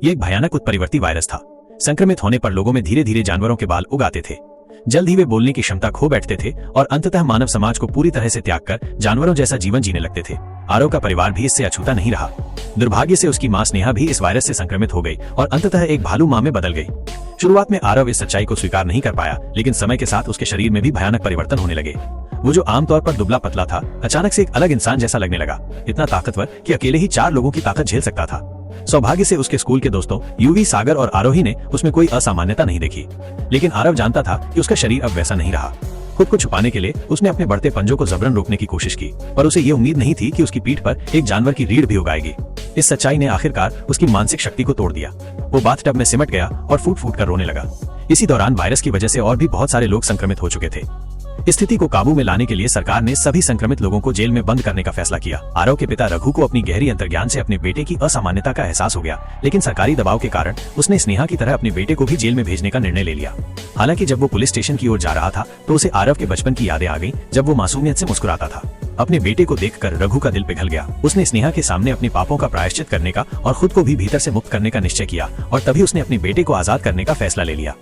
ये एक भयानक उत्परिवर्ती वायरस था। संक्रमित होने पर लोगों में धीरे धीरे जानवरों के बाल उगाते थे। जल्द ही वे बोलने की क्षमता खो बैठते थे और अंततः मानव समाज को पूरी तरह से त्याग कर जानवरों जैसा जीवन जीने लगते थे। आरव का परिवार भी इससे अछूता नहीं रहा। दुर्भाग्य से उसकी मां स्नेहा भी इस वायरस से संक्रमित हो गई और अंततः एक भालू मां में बदल गई। शुरुआत में आरव इस सच्चाई को स्वीकार नहीं कर पाया, लेकिन समय के साथ उसके शरीर में भी भयानक परिवर्तन होने लगे। वो जो आमतौर पर दुबला पतला था, अचानक से एक अलग इंसान जैसा लगने लगा, इतना ताकतवर कि अकेले ही 4 लोगों की ताकत झेल सकता था। सौभाग्य से उसके स्कूल के दोस्तों यूवी, सागर और आरोही ने उसमें कोई असामान्यता नहीं देखी, लेकिन आरव जानता था कि उसका शरीर अब वैसा नहीं रहा। खुद को छुपाने के लिए उसने अपने बढ़ते पंजों को जबरन रोकने की कोशिश की, पर उसे ये उम्मीद नहीं थी कि उसकी पीठ पर एक जानवर की रीढ़ भी उगाएगी। इस सच्चाई ने आखिरकार उसकी मानसिक शक्ति को तोड़ दिया। वो बाथटब में सिमट गया और फूट फूट कर रोने लगा। इसी दौरान वायरस की वजह से और भी बहुत सारे लोग संक्रमित हो चुके थे। स्थिति को काबू में लाने के लिए सरकार ने सभी संक्रमित लोगों को जेल में बंद करने का फैसला किया। आरव के पिता रघु को अपनी गहरी अंतर्ज्ञान से अपने बेटे की असामान्यता का एहसास हो गया, लेकिन सरकारी दबाव के कारण उसने स्नेहा की तरह अपने बेटे को भी जेल में भेजने का निर्णय ले लिया। हालांकि जब वो पुलिस स्टेशन की ओर जा रहा था तो उसे आरव के बचपन की यादें आ गईं, जब वो मासूमियत से मुस्कुराता था। अपने बेटे को देखकर रघु का दिल पिघल गया। उसने स्नेहा के सामने अपने पापों का प्रायश्चित करने का और खुद को भी भीतर से मुक्त करने का निश्चय किया, और तभी उसने अपने बेटे को आजाद करने का फैसला ले लिया।